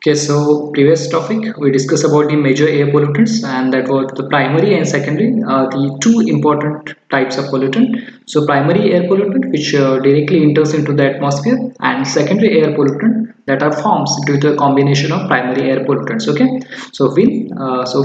Okay, so previous topic we discussed about the major air pollutants, and that was the primary and secondary, the two important types of pollutant. So primary air pollutant which directly enters into the atmosphere, and secondary air pollutant that are forms due to a combination of primary air pollutants. Okay, so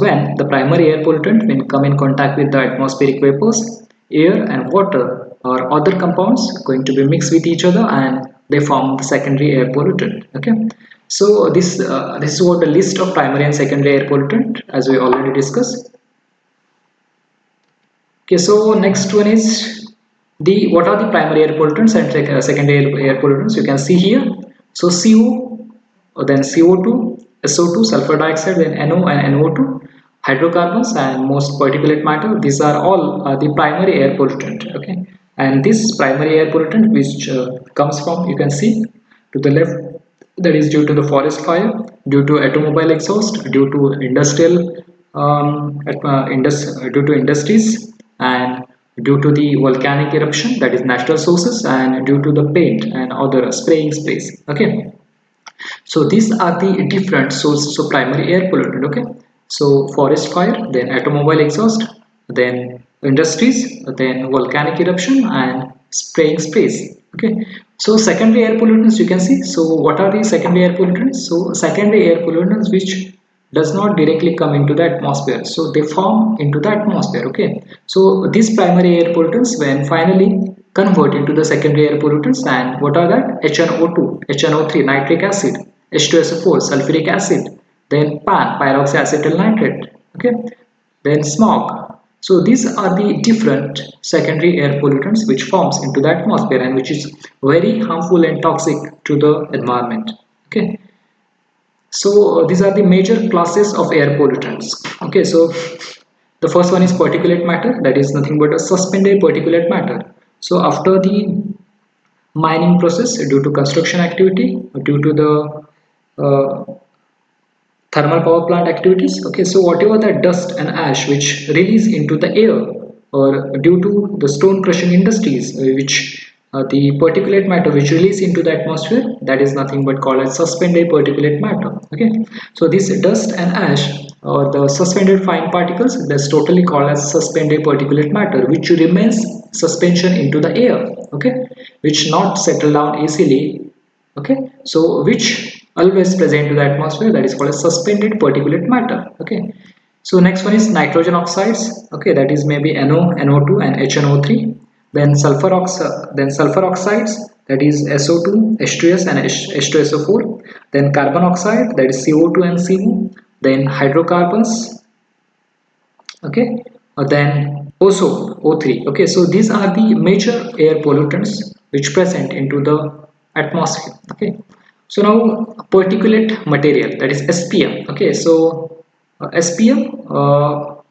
when the primary air pollutant when come in contact with the atmospheric vapors, air and water or other compounds going to be mixed with each other, and they form the secondary air pollutant. Okay, so this is what the list of primary and secondary air pollutant as we already discussed. Okay, so next one is the what are the primary air pollutants and secondary air pollutants. You can see here. So CO, then CO2, SO2, sulfur dioxide, then NO and NO2, hydrocarbons, and most particulate matter. These are all the primary air pollutant. Okay, and this primary air pollutant which comes from, you can see to the left, that is due to the forest fire, due to automobile exhaust, due to industrial due to industries, and due to the volcanic eruption, that is natural sources, and due to the paint and other spraying sprays. Okay, so these are the different sources of primary air pollutant. Okay, so forest fire, then automobile exhaust, then industries, then volcanic eruption, and spraying sprays. Okay, so secondary air pollutants, you can see. So what are the secondary air pollutants? So secondary air pollutants which does not directly come into the atmosphere, so they form into the atmosphere. Okay, so these primary air pollutants when finally convert into the secondary air pollutants, and what are that? HNO2, HNO3, nitric acid, H2SO4, sulfuric acid, then PAN, pyroxyacetyl nitrate. Okay, then smog. So these are the different secondary air pollutants which forms into the atmosphere, and which is very harmful and toxic to the environment. Okay, so these are the major classes of air pollutants. Okay, so the first one is particulate matter, that is nothing but a suspended particulate matter. So after the mining process, due to construction activity, due to the thermal power plant activities. Okay, so whatever the dust and ash which release into the air, or due to the stone crushing industries, which the particulate matter which release into the atmosphere, that is nothing but called as suspended particulate matter. Okay, so this dust and ash or the suspended fine particles, that's totally called as suspended particulate matter, which remains suspension into the air. Okay, which not settle down easily. Okay, so which always present to the atmosphere, that is called as suspended particulate matter. Okay, so next one is nitrogen oxides. Okay, that is maybe NO, NO2, and HNO3. Then sulfur oxides, that is SO2, H2S, and H2SO4. Then carbon oxide, that is CO2 and CO. Then hydrocarbons. Okay, then ozone, O3. Okay, so these are the major air pollutants which present into the atmosphere. Okay, so now particulate material, that is SPM. Okay, so SPM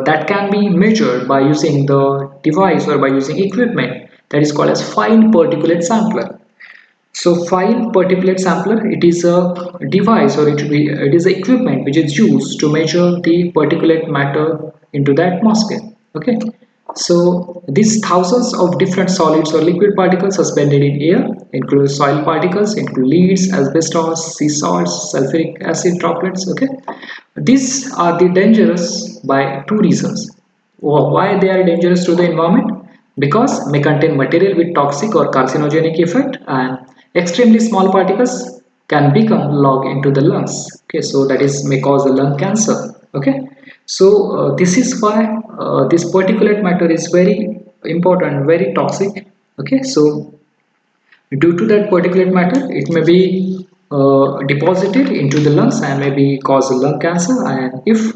that can be measured by using the device or by using equipment that is called as fine particulate sampler. So fine particulate sampler, it is a device, or it is a equipment which is used to measure the particulate matter into the atmosphere. Okay, so these thousands of different solids or liquid particles suspended in air include soil particles, include leads, asbestos, sea salts, sulfuric acid droplets. Okay, these are the dangerous by two reasons. Why they are dangerous to the environment? Because may contain material with toxic or carcinogenic effect, and extremely small particles can become lodged into the lungs. Okay, so that is may cause the lung cancer. Okay, so this is why this particulate matter is very important, very toxic. Okay, so due to that particulate matter, it may be deposited into the lungs and maybe cause lung cancer. And if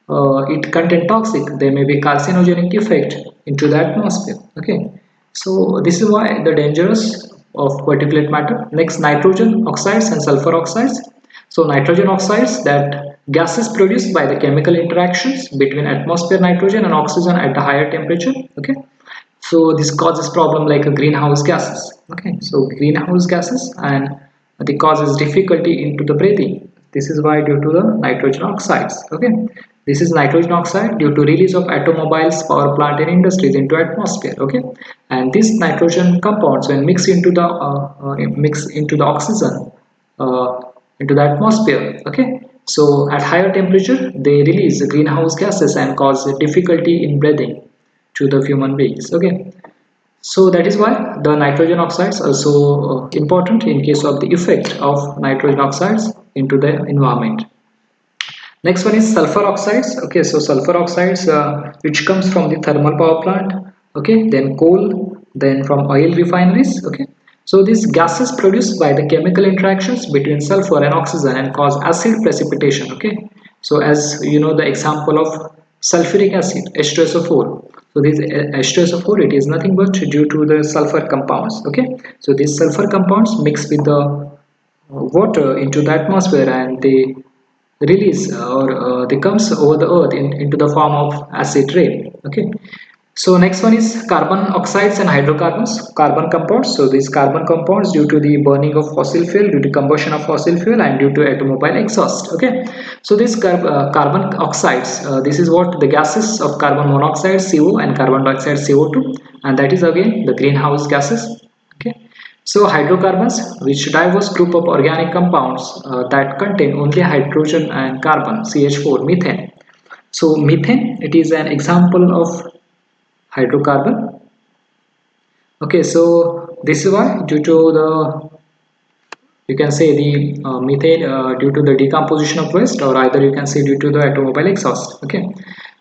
it contain toxic, there may be carcinogenic effect into the atmosphere. Okay, so this is why the dangerous of particulate matter. Next, nitrogen oxides and sulfur oxides. So nitrogen oxides, that gases produced by the chemical interactions between atmosphere nitrogen and oxygen at a higher temperature. Okay, so this causes problem like a greenhouse gases. Okay, so greenhouse gases, and the causes difficulty into the breathing. This is why due to the nitrogen oxides. Okay, this is nitrogen oxide due to release of automobiles, power plant, and industries into atmosphere. Okay, and these nitrogen compounds when mixed into the oxygen, uh, into the atmosphere. Okay, so at higher temperature they release greenhouse gases and cause difficulty in breathing to the human beings. Okay, so that is why the nitrogen oxides are so important in case of the effect of nitrogen oxides into the environment. Next one is sulfur oxides. Okay, so sulfur oxides which comes from the thermal power plant. Okay, then coal, then from oil refineries. Okay, so these gases produced by the chemical interactions between sulfur and oxygen and cause acid precipitation. Okay, so as you know the example of sulfuric acid H2SO4. So this H2SO4, it is nothing but due to the sulfur compounds. Okay, so these sulfur compounds mix with the water into the atmosphere and they release or they comes over the earth into the form of acid rain. Okay, so next one is carbon oxides and hydrocarbons, carbon compounds. So these carbon compounds due to the burning of fossil fuel, due to combustion of fossil fuel and due to automobile exhaust. Okay, so these carbon oxides, this is what the gases of carbon monoxide CO and carbon dioxide CO2, and that is again the greenhouse gases. Okay, so hydrocarbons, which diverse group of organic compounds that contain only hydrogen and carbon, CH4, methane. So methane, it is an example of hydrocarbon. Okay, so this is why due to the, you can say the methane due to the decomposition of waste, or either you can say due to the automobile exhaust. Okay,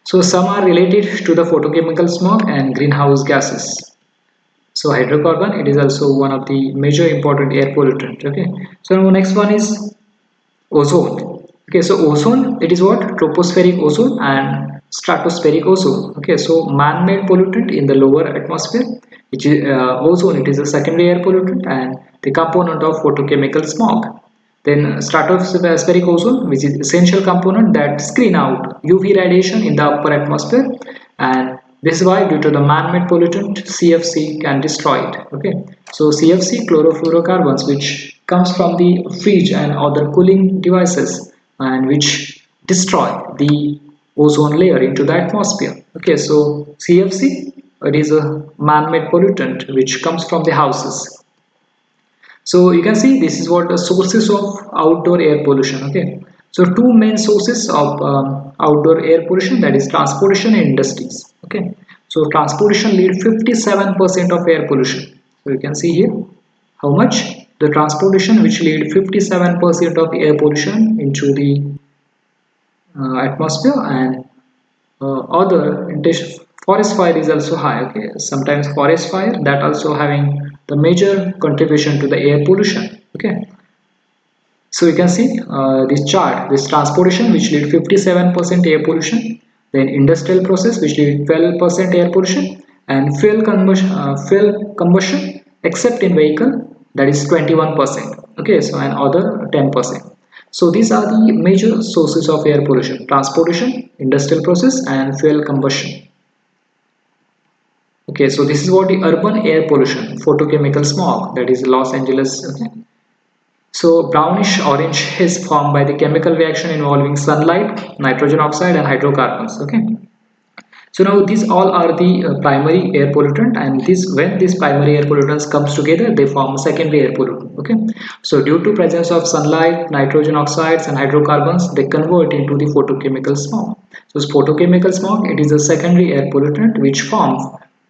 so some are related to the photochemical smog and greenhouse gases. So hydrocarbon, it is also one of the major important air pollutant. Okay, so now next one is ozone. Okay, so ozone, it is what tropospheric ozone and stratospheric ozone. Okay, so man-made pollutant in the lower atmosphere, which is ozone, it is a secondary air pollutant and the component of photochemical smog. Then stratospheric ozone, which is essential component that screen out UV radiation in the upper atmosphere, and this is why due to the man-made pollutant CFC can destroy it. Okay, so CFC, chlorofluorocarbons, which comes from the fridge and other cooling devices and which destroy the ozone layer into the atmosphere. Okay, so CFC, it is a man-made pollutant which comes from the houses. So you can see this is what the sources of outdoor air pollution. Okay, so two main sources of outdoor air pollution, that is transportation and industries. Okay, so transportation lead 57% of air pollution. So you can see here how much the transportation which lead 57% of air pollution into the atmosphere, and other forest fire is also high. Okay, sometimes forest fire that also having the major contribution to the air pollution. Okay, so you can see this chart, this transportation which lead 57% air pollution, then industrial process which lead 12% air pollution, and fuel combustion except in vehicle, that is 21%. Okay, so and other 10%. So these are the major sources of air pollution: transportation, industrial process, and fuel combustion. Okay, so this is what the urban air pollution, photochemical smog, that is Los Angeles. Okay, so brownish orange is formed by the chemical reaction involving sunlight, nitrogen oxide, and hydrocarbons. Okay, so now these all are the primary air pollutant, and this when these primary air pollutants comes together, they form secondary air pollutant. Okay, so due to presence of sunlight, nitrogen oxides, and hydrocarbons, they convert into the photochemical smog. So photochemical smog, it is a secondary air pollutant which forms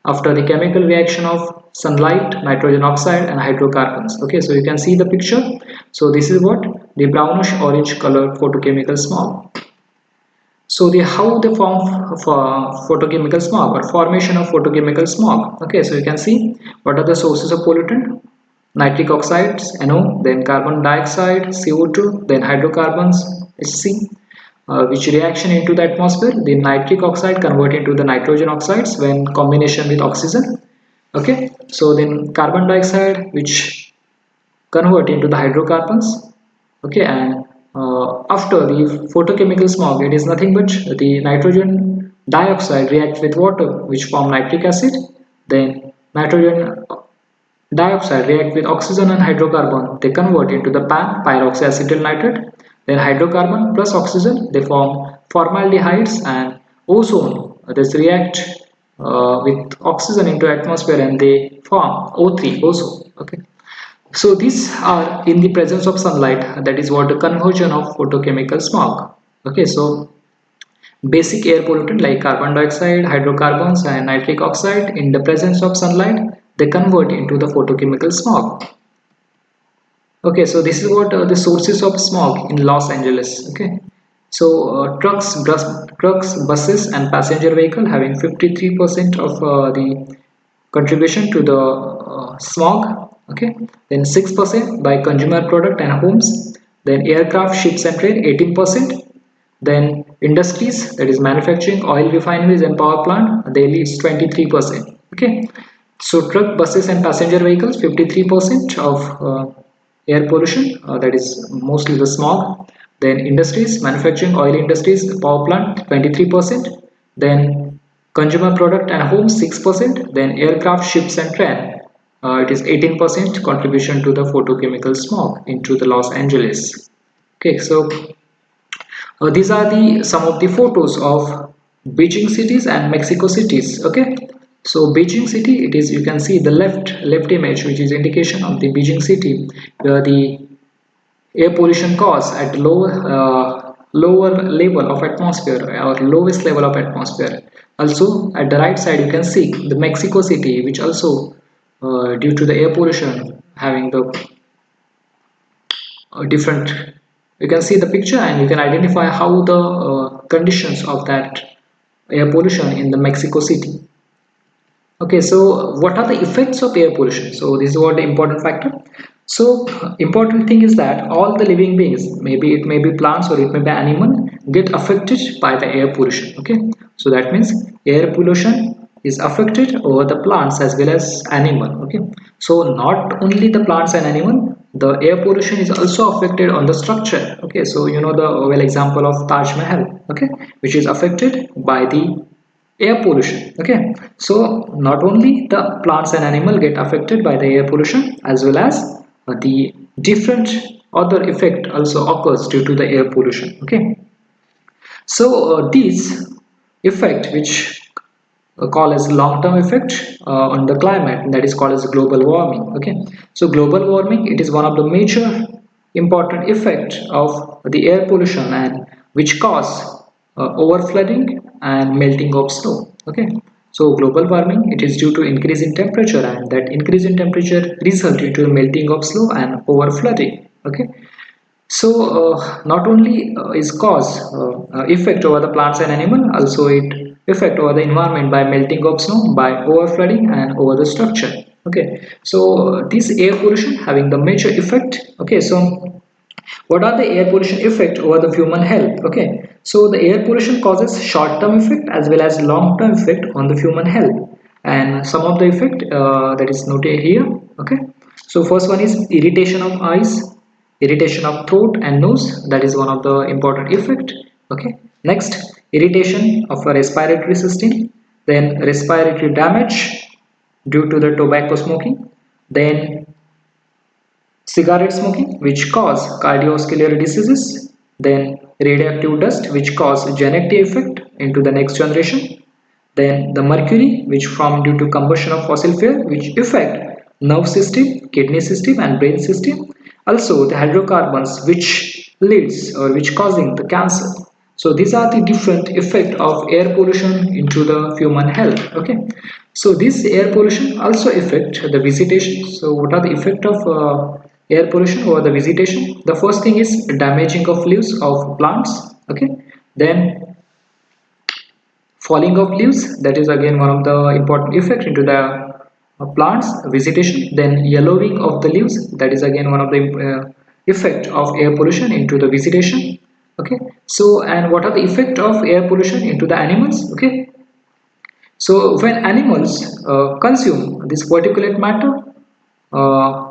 after the chemical reaction of sunlight, nitrogen oxide, and hydrocarbons. Okay, so you can see the picture. So this is what the brownish orange color photochemical smog. So the how they form for photochemical smog or formation of photochemical smog. Okay, so you can see what are the sources of pollutant: nitric oxides, NO, then carbon dioxide, CO2, then hydrocarbons, HC, which reaction into the atmosphere. The nitric oxide convert into the nitrogen oxides when combination with oxygen. Okay, so then carbon dioxide which convert into the hydrocarbons. Okay, and after the photochemical smog, it is nothing but the nitrogen dioxide reacts with water which form nitric acid, then nitrogen dioxide react with oxygen and hydrocarbon, they convert into the PAN, pyroxyacetyl nitrate, then hydrocarbon plus oxygen, they form formaldehydes, and ozone, this react with oxygen into atmosphere and they form O3, ozone. Okay, So these are in the presence of sunlight, that is what the conversion of photochemical smog. Okay, so basic air pollutant like carbon dioxide, hydrocarbons and nitric oxide in the presence of sunlight, they convert into the photochemical smog. Okay, so this is what the sources of smog in Los Angeles. Okay, so trucks, buses, and passenger vehicle having 53% of the contribution to the smog. Okay, then 6% by consumer product and homes. Then aircraft, ships, and trade 18%. Then industries, that is manufacturing, oil refineries, and power plant, they leads 23%. Okay, so truck, buses, and passenger vehicles 53% of air pollution, that is mostly the smog. Then industries, manufacturing, oil industries, power plant 23%. Then consumer product and homes 6%. Then aircraft, ships, and train, it is 18% contribution to the photochemical smog into the Los Angeles. Okay, so these are the some of the photos of Beijing cities and Mexico cities. Okay, so Beijing city, it is, you can see the left image, which is indication of the Beijing city, where the air pollution cause at lower level of atmosphere or lowest level of atmosphere. Also at the right side you can see the Mexico city, which also due to the air pollution having the different, you can see the picture and you can identify how the conditions of that air pollution in the Mexico City. Okay, so what are the effects of air pollution? So this is what the important factor. So important thing is that all the living beings, maybe it may be plants or it may be animal, get affected by the air pollution. Okay, so that means air pollution is affected over the plants as well as animal. Okay, so not only the plants and animal, the air pollution is also affected on the structure. Okay, so you know the well example of Taj Mahal. Okay, which is affected by the air pollution. Okay, so not only the plants and animal get affected by the air pollution, as well as the different other effect also occurs due to the air pollution. Okay, so these effect, which call as long-term effect on the climate, that is called as global warming. Okay, so global warming, it is one of the major important effect of the air pollution, and which cause over flooding and melting of snow. Okay, so global warming, it is due to increase in temperature, and that increase in temperature result into melting of snow and over flooding. Okay, so not only is cause effect over the plants and animal, also it effect over the environment by melting of snow, by overflooding and over the structure. Okay, so this air pollution having the major effect. Okay, so what are the air pollution effect over the human health? Okay, so the air pollution causes short-term effect as well as long-term effect on the human health, and some of the effect that is noted here. Okay, so first one is irritation of eyes, irritation of throat and nose, that is one of the important effect. Okay, next, irritation of a respiratory system, then respiratory damage due to the tobacco smoking, then cigarette smoking, which cause cardiovascular diseases, then radioactive dust, which cause genetic effect into the next generation, then the mercury, which form due to combustion of fossil fuel, which affect nerve system, kidney system and brain system. Also the hydrocarbons, which leads or which causing the cancer. So these are the different effect of air pollution into the human health. Okay, so this air pollution also affect the vegetation. So what are the effect of air pollution over the vegetation? The first thing is damaging of leaves of plants. Okay, then falling of leaves, that is again one of the important effect into the plants vegetation. Then yellowing of the leaves, that is again one of the effect of air pollution into the vegetation. Okay, so and what are the effect of air pollution into the animals? Okay, so when animals consume this particulate matter,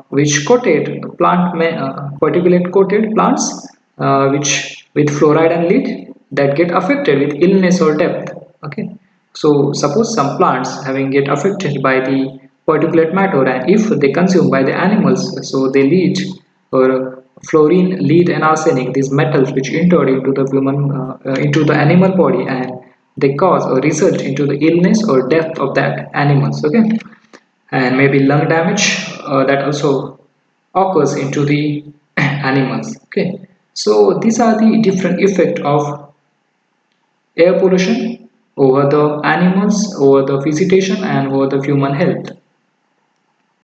which coated particulate coated plants, which with fluoride and lead, that get affected with illness or death. Okay, so suppose some plants having get affected by the particulate matter, and if they consume by the animals, so they lead or fluorine, lead and arsenic, these metals which entered into the human into the animal body, and they cause or result into the illness or death of that animals. Okay, and maybe lung damage, that also occurs into the animals. Okay, so these are the different effect of air pollution over the animals, over the vegetation, and over the human health.